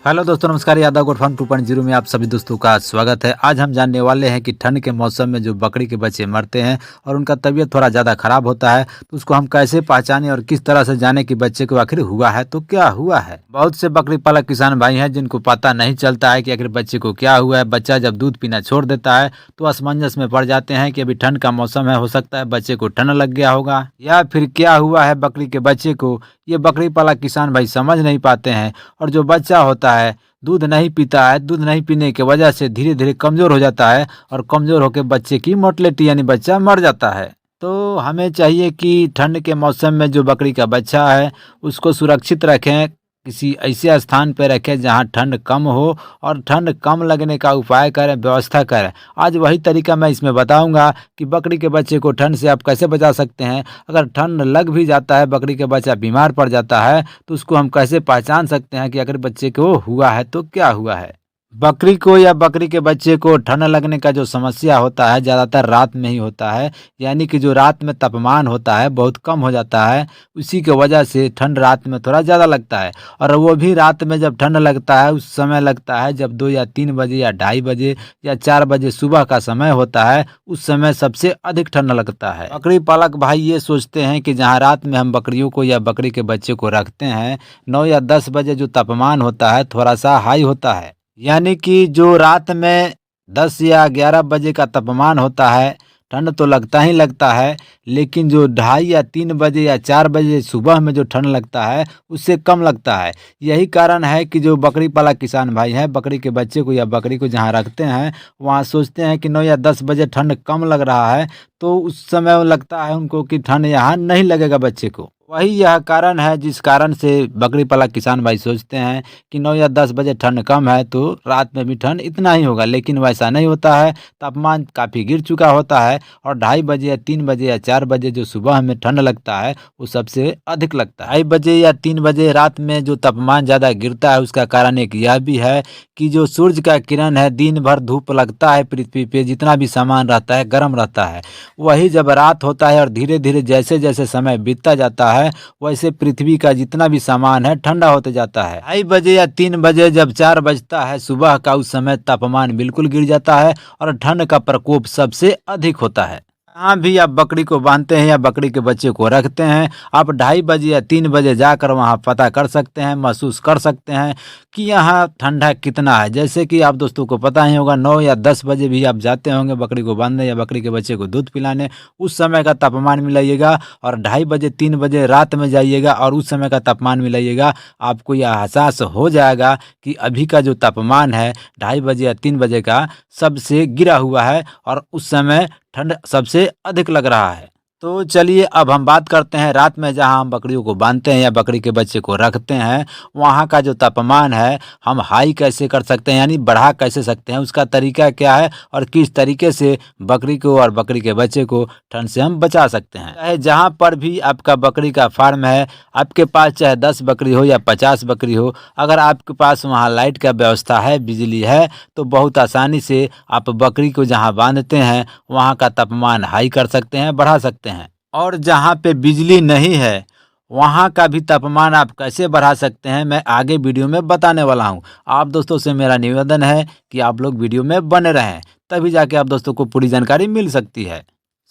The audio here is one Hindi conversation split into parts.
हेलो दोस्तों, नमस्कार। यादव गोट फार्म 2.0 में आप सभी दोस्तों का स्वागत है। आज हम जानने वाले हैं कि ठंड के मौसम में जो बकरी के बच्चे मरते हैं और उनका तबीयत थोड़ा ज़्यादा खराब होता है, तो उसको हम कैसे पहचानें और किस तरह से जाने कि बच्चे को आखिर हुआ है तो क्या हुआ है। बहुत से बकरी पालक किसान भाई हैं जिनको पता नहीं चलता है कि आखिर बच्चे को क्या हुआ है। बच्चा जब दूध पीना छोड़ देता है तो असमंजस में पड़ जाते हैं कि अभी ठंड का मौसम है, हो सकता है बच्चे को ठंड लग गया होगा या फिर क्या हुआ है बकरी के बच्चे को, ये बकरी पालक किसान भाई समझ नहीं पाते हैं। और जो बच्चा होता है दूध नहीं पीता है, दूध नहीं पीने की वजह से धीरे धीरे कमज़ोर हो जाता है और कमज़ोर होकर बच्चे की मोर्टेलिटी यानी बच्चा मर जाता है। तो हमें चाहिए कि ठंड के मौसम में जो बकरी का बच्चा है उसको सुरक्षित रखें, किसी ऐसे स्थान पर रखें जहां ठंड कम हो और ठंड कम लगने का उपाय करें, व्यवस्था करें। आज वही तरीका मैं इसमें बताऊंगा कि बकरी के बच्चे को ठंड से आप कैसे बचा सकते हैं। अगर ठंड लग भी जाता है, बकरी का बच्चा बीमार पड़ जाता है, तो उसको हम कैसे पहचान सकते हैं कि अगर बच्चे को हुआ है तो क्या हुआ है। बकरी को या बकरी के बच्चे को ठंड लगने का जो समस्या होता है ज़्यादातर रात में ही होता है, यानी कि जो रात में तापमान होता है बहुत कम हो जाता है, उसी के वजह से ठंड रात में थोड़ा ज़्यादा लगता है। और वो भी रात में जब ठंड लगता है उस समय लगता है जब 2 या 3 बजे या 2:30 बजे या 4 बजे सुबह का समय होता है, उस समय सबसे अधिक ठंड लगता है। बकरी पालक भाई ये सोचते हैं कि जहाँ रात में हम बकरियों को या बकरी के बच्चे को रखते हैं, 9 या 10 बजे जो तापमान होता है थोड़ा सा हाई होता है, यानी कि जो रात में 10 या 11 बजे का तापमान होता है ठंड तो लगता ही लगता है, लेकिन जो 2:30 या 3 बजे या 4 बजे सुबह में जो ठंड लगता है उससे कम लगता है। यही कारण है कि जो बकरी पालक किसान भाई हैं बकरी के बच्चे को या बकरी को जहाँ रखते हैं वहाँ सोचते हैं कि 9 या 10 बजे ठंड कम लग रहा है, तो उस समय लगता है उनको कि ठंड यहाँ नहीं लगेगा बच्चे को। वही यह कारण है जिस कारण से बकरी पालक किसान भाई सोचते हैं कि 9 या 10 बजे ठंड कम है तो रात में भी ठंड इतना ही होगा, लेकिन वैसा नहीं होता है। तापमान काफ़ी गिर चुका होता है और 2:30 या 3 बजे या 4 बजे जो सुबह में ठंड लगता है वो सबसे अधिक लगता है। 2:30 या 3 बजे रात में जो तापमान ज़्यादा गिरता है उसका कारण एक यह भी है कि जो सूरज का किरण है, दिन भर धूप लगता है पृथ्वी पे, जितना भी सामान रहता है गर्म रहता है। वही जब रात होता है और धीरे धीरे जैसे जैसे समय बीतता जाता है वैसे पृथ्वी का जितना भी सामान है ठंडा होते जाता है। 2:30 या 3 बजे जब 4 बजता है सुबह का, उस समय तापमान बिल्कुल गिर जाता है और ठंड का प्रकोप सबसे अधिक होता है। जहाँ भी आप बकरी को बांधते हैं या बकरी के बच्चे को रखते हैं, आप 2:30 या 3 बजे जाकर वहाँ पता कर सकते हैं, महसूस कर सकते हैं कि यहाँ ठंडा कितना है। जैसे कि आप दोस्तों को पता ही होगा 9 या 10 बजे भी आप जाते होंगे बकरी को बांधने या बकरी के बच्चे को दूध पिलाने, उस समय का तापमान मिलाइएगा और 2:30 3 बजे रात में जाइएगा और उस समय का तापमान मिलाइएगा। आपको यह एहसास हो जाएगा कि अभी का जो तापमान है 2:30 या 3 बजे का सबसे गिरा हुआ है और उस समय ठंड सबसे अधिक लग रहा है। तो चलिए अब हम बात करते हैं रात में जहां हम बकरियों को बांधते हैं या बकरी के बच्चे को रखते हैं, वहां का जो तापमान है हम हाई कैसे कर सकते हैं, यानी बढ़ा कैसे सकते हैं, उसका तरीका क्या है और किस तरीके से बकरी को और बकरी के बच्चे को ठंड से हम बचा सकते हैं। चाहे जहाँ पर भी आपका बकरी का फार्म है, आपके पास चाहे 10 बकरी हो या 50 बकरी हो, अगर आपके पास वहाँ लाइट का व्यवस्था है, बिजली है, तो बहुत आसानी से आप बकरी को जहाँ बांधते हैं वहाँ का तापमान हाई कर सकते हैं, बढ़ा सकते हैं। और जहाँ पे बिजली नहीं है वहाँ का भी तापमान आप कैसे बढ़ा सकते हैं मैं आगे वीडियो में बताने वाला हूँ। आप दोस्तों से मेरा निवेदन है कि आप लोग वीडियो में बने रहें, तभी जाके आप दोस्तों को पूरी जानकारी मिल सकती है।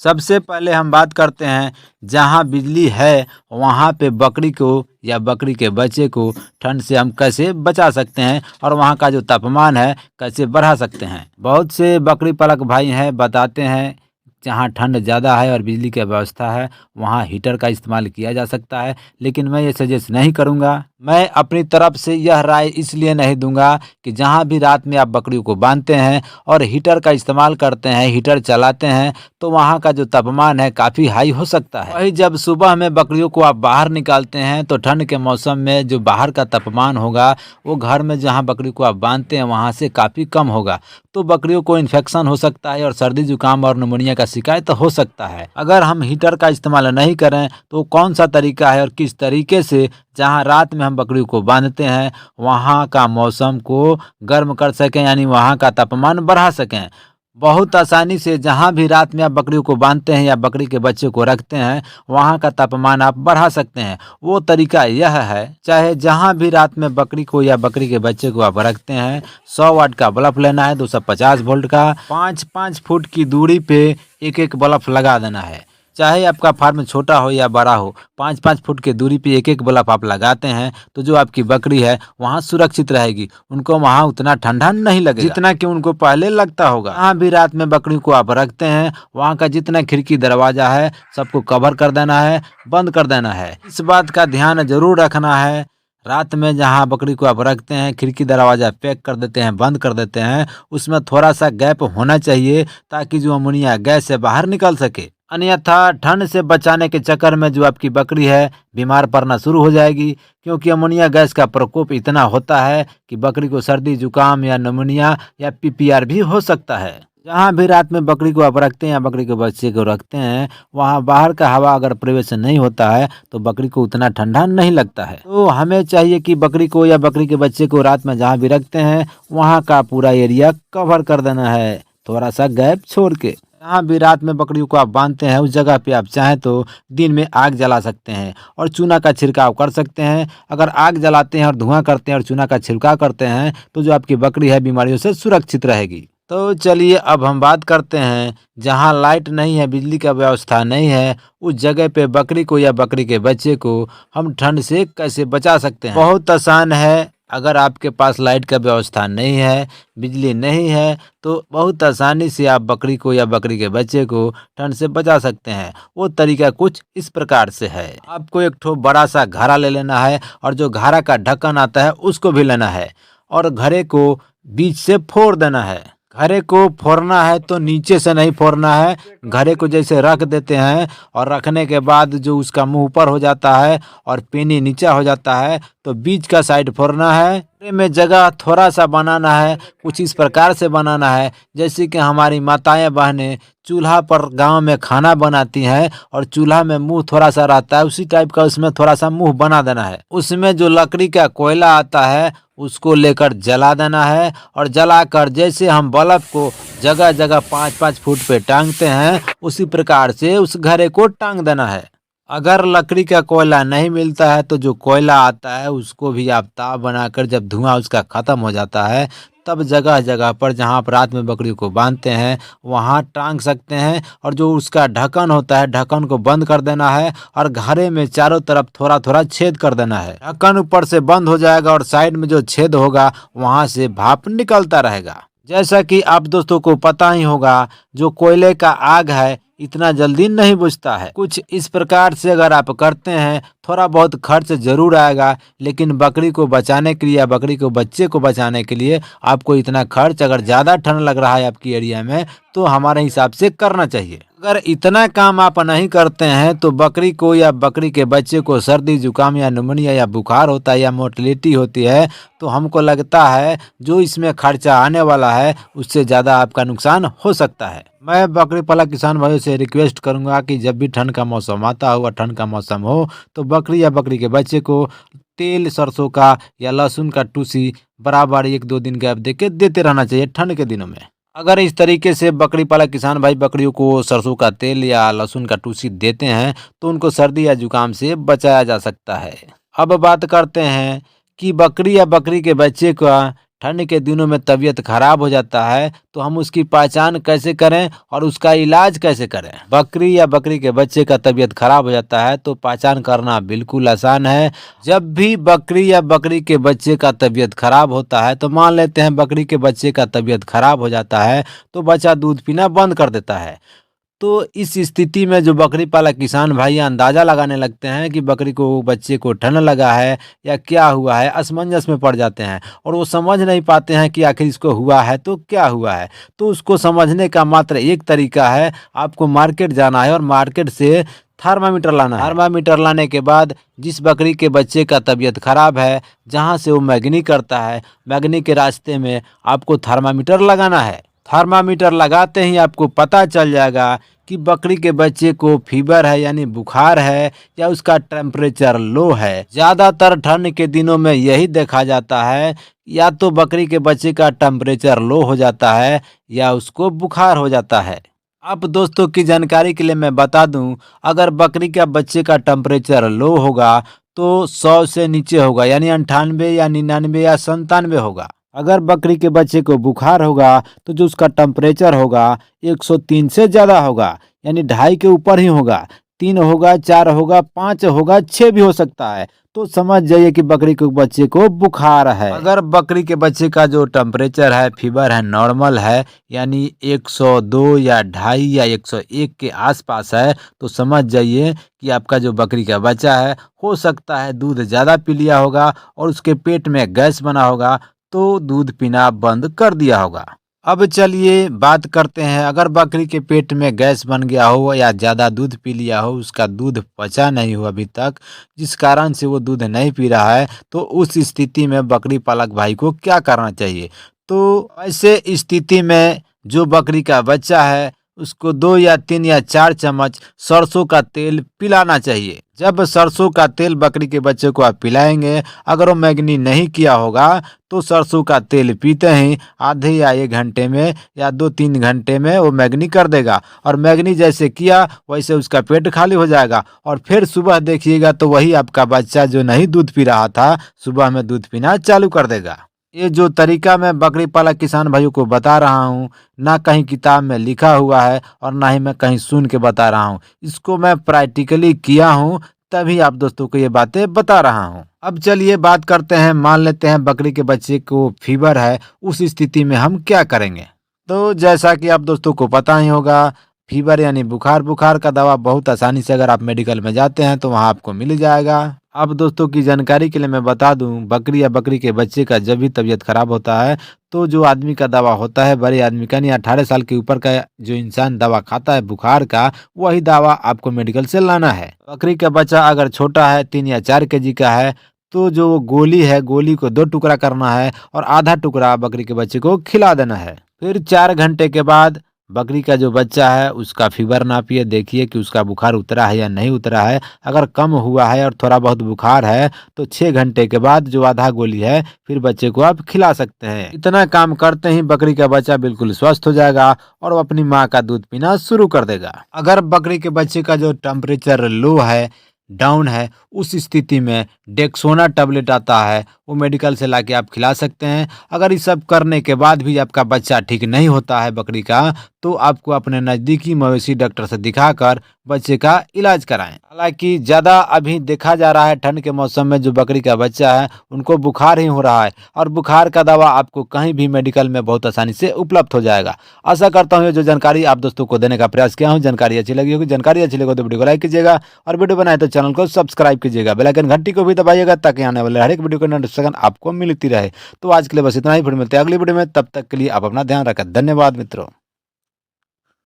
सबसे पहले हम बात करते हैं जहाँ बिजली है वहाँ पे बकरी को या बकरी के बच्चे को ठंड से हम कैसे बचा सकते हैं और वहाँ का जो तापमान है कैसे बढ़ा सकते हैं। बहुत से बकरी पालक भाई हैं बताते हैं जहाँ ठंड ज़्यादा है और बिजली की व्यवस्था है वहाँ हीटर का इस्तेमाल किया जा सकता है, लेकिन मैं ये सजेस्ट नहीं करूँगा। मैं अपनी तरफ से यह राय इसलिए नहीं दूंगा कि जहाँ भी रात में आप बकरियों को बांधते हैं और हीटर का इस्तेमाल करते हैं, हीटर चलाते हैं, तो वहाँ का जो तापमान है काफ़ी हाई हो सकता है। वही जब सुबह में बकरियों को आप बाहर निकालते हैं तो ठंड के मौसम में जो बाहर का तापमान होगा वो घर में जहाँ बकरी को आप बांधते हैं वहाँ से काफ़ी कम होगा, तो बकरियों को इन्फेक्शन हो सकता है और सर्दी जुकाम और निमोनिया का शिकायत हो सकता है। अगर हम हीटर का इस्तेमाल नहीं करें तो कौन सा तरीका है और किस तरीके से जहाँ रात में हम बकरियों को बांधते हैं वहाँ का मौसम को गर्म कर सकें, यानी वहाँ का तापमान बढ़ा सकें। बहुत आसानी से जहाँ भी रात में आप बकरियों को बांधते हैं या बकरी के बच्चे को रखते हैं, वहाँ का तापमान आप बढ़ा सकते हैं। वो तरीका यह है, चाहे जहाँ भी रात में बकरी को या बकरी के बच्चे को आप रखते हैं, 100 वाट का बल्ब लेना है, 250 वोल्ट का, 5-5 फुट की दूरी पे एक बल्ब लगा देना है। चाहे आपका फार्म छोटा हो या बड़ा हो, 5-5 फुट की दूरी पे एक बल्ब आप लगाते हैं तो जो आपकी बकरी है वहाँ सुरक्षित रहेगी। उनको वहाँ उतना ठंडा नहीं लगेगा जितना कि उनको पहले लगता होगा। जहाँ भी रात में बकरी को आप रखते हैं, वहाँ का जितना खिड़की दरवाजा है सबको कवर कर देना है, बंद कर देना है। इस बात का ध्यान जरूर रखना है, रात में जहाँ बकरी को आप रखते हैं, खिड़की दरवाजा पैक कर देते हैं, बंद कर देते हैं, उसमें थोड़ा सा गैप होना चाहिए ताकि जो अमोनिया गैस से बाहर निकल सके। अन्यथा ठंड से बचाने के चक्कर में जो आपकी बकरी है बीमार पड़ना शुरू हो जाएगी, क्योंकि अमोनिया गैस का प्रकोप इतना होता है कि बकरी को सर्दी जुकाम या निमोनिया या पीपीआर भी हो सकता है। जहाँ भी रात में बकरी को आप रखते हैं या बकरी के बच्चे को रखते हैं, वहाँ बाहर का हवा अगर प्रवेश नहीं होता है तो बकरी को उतना ठंडा नहीं लगता है। तो हमें चाहिए कि बकरी को या बकरी के बच्चे को रात में जहाँ भी रखते हैं वहाँ का पूरा एरिया कवर कर देना है, थोड़ा सा गैप छोड़ के। जहाँ भी रात में बकरियों को आप बांधते हैं, उस जगह पे आप चाहें तो दिन में आग जला सकते हैं और चूना का छिड़काव कर सकते हैं। अगर आग जलाते हैं और धुआं करते हैं और चूना का छिड़काव करते हैं तो जो आपकी बकरी है बीमारियों से सुरक्षित रहेगी। तो चलिए अब हम बात करते हैं, जहाँ लाइट नहीं है, बिजली का व्यवस्था नहीं है, उस जगह पे बकरी को या बकरी के बच्चे को हम ठंड से कैसे बचा सकते हैं। बहुत आसान है। अगर आपके पास लाइट का व्यवस्था नहीं है, बिजली नहीं है, तो बहुत आसानी से आप बकरी को या बकरी के बच्चे को ठंड से बचा सकते हैं। वो तरीका कुछ इस प्रकार से है। आपको एक ठो बड़ा सा घड़ा ले लेना है और जो घड़ा का ढक्कन आता है उसको भी लेना है और घड़े को बीच से फोड़ देना है। घड़े को फोड़ना है तो नीचे से नहीं फोड़ना है, घड़े को जैसे रख देते हैं और रखने के बाद जो उसका मुंह ऊपर हो जाता है और पेनी नीचा हो जाता है तो बीच का साइड फोड़ना है। घड़े में जगह थोड़ा सा बनाना है, कुछ इस प्रकार से बनाना है जैसे कि हमारी माताएं बहनें चूल्हा पर गांव में खाना बनाती हैं और चूल्हा में मुंह थोड़ा सा रहता है, उसी टाइप का उसमें थोड़ा सा मुंह बना देना है। उसमें जो लकड़ी का कोयला आता है उसको लेकर जला देना है और जलाकर जैसे हम बल्ब को जगह जगह 5-5 फुट पे टांगते हैं, उसी प्रकार से उस घड़े को टांग देना है। अगर लकड़ी का कोयला नहीं मिलता है तो जो कोयला आता है उसको भी आप ताव बनाकर जब धुआं उसका खत्म हो जाता है तब जगह जगह पर जहाँ आप रात में बकरी को बांधते हैं वहाँ टांग सकते हैं और जो उसका ढक्कन होता है ढक्कन को बंद कर देना है और घड़े में चारों तरफ थोड़ा थोड़ा छेद कर देना है। ढक्कन ऊपर से बंद हो जाएगा और साइड में जो छेद होगा वहाँ से भाप निकलता रहेगा। जैसा कि आप दोस्तों को पता ही होगा, जो कोयले का आग है इतना जल्दी नहीं बुझता है। कुछ इस प्रकार से अगर आप करते हैं, थोड़ा बहुत खर्च जरूर आएगा, लेकिन बकरी को बचाने के लिए या बकरी को बच्चे को बचाने के लिए आपको इतना खर्च, अगर ज़्यादा ठंड लग रहा है आपकी एरिया में तो हमारे हिसाब से करना चाहिए। अगर इतना काम आप नहीं करते हैं तो बकरी को या बकरी के बच्चे को सर्दी जुकाम या निमोनिया या बुखार होता है या मोर्टेलिटी होती है, तो हमको लगता है जो इसमें खर्चा आने वाला है उससे ज़्यादा आपका नुकसान हो सकता है। मैं बकरी पालक किसान भाइयों से रिक्वेस्ट करूंगा कि जब भी ठंड का मौसम आता हो, ठंड का मौसम हो, तो बकरी या बकरी के बच्चे को तेल सरसों का या लहसुन का टूसी बराबर 1-2 दिन गैप देके देते रहना चाहिए ठंड के दिनों में। अगर इस तरीके से बकरी पालक किसान भाई बकरियों को सरसों का तेल या लहसुन का टूसी देते हैं तो उनको सर्दी या जुकाम से बचाया जा सकता है। अब बात करते हैं कि बकरी या बकरी के बच्चे का ठंड के दिनों में तबीयत खराब हो जाता है तो हम उसकी पहचान कैसे करें और उसका इलाज कैसे करें। बकरी या बकरी के बच्चे का तबीयत खराब हो जाता है तो पहचान करना बिल्कुल आसान है। जब भी बकरी या बकरी के बच्चे का तबीयत खराब होता है, तो मान लेते हैं बकरी के बच्चे का तबीयत खराब हो जाता है तो बच्चा दूध पीना बंद कर देता है। तो इस स्थिति में जो बकरी पालक किसान भाई अंदाज़ा लगाने लगते हैं कि बकरी को बच्चे को ठंड लगा है या क्या हुआ है, असमंजस में पड़ जाते हैं और वो समझ नहीं पाते हैं कि आखिर इसको हुआ है तो क्या हुआ है। तो उसको समझने का मात्र एक तरीका है, आपको मार्केट जाना है और मार्केट से थर्मामीटर लाना है। थर्मामीटर लाने के बाद जिस बकरी के बच्चे का तबीयत खराब है, जहाँ से वो मैगनी करता है, मैगनी के रास्ते में आपको थर्मामीटर लगाना है। थर्मामीटर लगाते ही आपको पता चल जाएगा कि बकरी के बच्चे को फीवर है यानी बुखार है या उसका टेम्परेचर लो है। ज़्यादातर ठंड के दिनों में यही देखा जाता है, या तो बकरी के बच्चे का टेम्परेचर लो हो जाता है या उसको बुखार हो जाता है। अब दोस्तों की जानकारी के लिए मैं बता दूं, अगर बकरी का बच्चे का टेम्परेचर लो होगा तो 100 से नीचे होगा, यानी 98 या 99 या 97 होगा। अगर बकरी के बच्चे को बुखार होगा तो जो उसका टेम्परेचर होगा 103 से ज़्यादा होगा, यानी 2.5 के ऊपर ही होगा। 3 होगा, 4 होगा, 5 होगा, 6 भी हो सकता है। तो समझ जाइए कि बकरी के बच्चे को बुखार है। अगर बकरी के बच्चे का जो टेम्परेचर है, फीवर है, नॉर्मल है, यानी 102 या 2.5 या 101 के आसपास है, तो समझ जाइए कि आपका जो बकरी का बच्चा है, हो सकता है दूध ज़्यादा पी लिया होगा और उसके पेट में गैस बना होगा, तो दूध पीना बंद कर दिया होगा। अब चलिए बात करते हैं, अगर बकरी के पेट में गैस बन गया हो या ज़्यादा दूध पी लिया हो, उसका दूध पचा नहीं हो अभी तक, जिस कारण से वो दूध नहीं पी रहा है, तो उस स्थिति में बकरी पालक भाई को क्या करना चाहिए? तो ऐसे स्थिति में जो बकरी का बच्चा है, उसको 2 या 3 या 4 चम्मच सरसों का तेल पिलाना चाहिए। जब सरसों का तेल बकरी के बच्चे को आप पिलाएंगे, अगर वो मैगनी नहीं किया होगा, तो सरसों का तेल पीते ही आधे या 1 घंटे में या 2-3 घंटे में वो मैगनी कर देगा, और मैगनी जैसे किया वैसे उसका पेट खाली हो जाएगा, और फिर सुबह देखिएगा तो वही आपका बच्चा जो नहीं दूध पी रहा था, सुबह में दूध पीना चालू कर देगा। ये जो तरीका मैं बकरी पालक किसान भाइयों को बता रहा हूँ, ना कहीं किताब में लिखा हुआ है और ना ही मैं कहीं सुन के बता रहा हूँ। इसको मैं प्रैक्टिकली किया हूँ, तभी आप दोस्तों को ये बातें बता रहा हूँ। अब चलिए बात करते हैं, मान लेते हैं बकरी के बच्चे को फीवर है, उस स्थिति में हम क्या करेंगे? तो जैसा कि आप दोस्तों को पता ही होगा, फीवर यानी बुखार, बुखार का दवा बहुत आसानी से अगर आप मेडिकल में जाते हैं तो वहाँ आपको मिल जाएगा। अब दोस्तों की जानकारी के लिए मैं बता दूं, बकरी या बकरी के बच्चे का जब भी तबीयत खराब होता है, तो जो आदमी का दवा होता है, बड़े आदमी का नहीं, 18 साल के ऊपर का जो इंसान दवा खाता है बुखार का, वही दवा आपको मेडिकल से लाना है। बकरी का बच्चा अगर छोटा है, 3 या 4 केजी का है, तो जो गोली है, गोली को 2 टुकड़ा करना है और आधा टुकड़ा बकरी के बच्चे को खिला देना है। फिर 4 घंटे के बाद बकरी का जो बच्चा है उसका फीवर नापिए, देखिए कि उसका बुखार उतरा है या नहीं उतरा है। अगर कम हुआ है और थोड़ा बहुत बुखार है, तो 6 घंटे के बाद जो आधा गोली है फिर बच्चे को आप खिला सकते हैं। इतना काम करते ही बकरी का बच्चा बिल्कुल स्वस्थ हो जाएगा और वो अपनी माँ का दूध पीना शुरू कर देगा। अगर बकरी के बच्चे का जो टेम्परेचर लो है, डाउन है, उस स्थिति में डेक्सोना टैबलेट आता है, वो मेडिकल से लाके आप खिला सकते हैं। अगर ये सब करने के बाद भी आपका बच्चा ठीक नहीं होता है बकरी का, तो आपको अपने नज़दीकी मवेशी डॉक्टर से दिखाकर बच्चे का इलाज कराएं। हालांकि ज़्यादा अभी देखा जा रहा है, ठंड के मौसम में जो बकरी का बच्चा है उनको बुखार ही हो रहा है, और बुखार का दवा आपको कहीं भी मेडिकल में बहुत आसानी से उपलब्ध हो जाएगा। आशा करता हूँ ये जो जानकारी आप दोस्तों को देने का प्रयास किया हूँ, जानकारी अच्छी लगी होगी। जानकारी अच्छी लगी तो वीडियो को लाइक कीजिएगा, और वीडियो बनाए तो चैनल को सब्सक्राइब कीजिएगा, बेल आइकन घंटी को भी दबाइएगा, ताकि आने वाले हर एक वीडियो का नोटिफिकेशन आपको मिलती रहे। तो आज के लिए बस इतना ही, फिर मिलते हैं अगली वीडियो में, तब तक के लिए आप अपना ध्यान रखें। धन्यवाद मित्रों।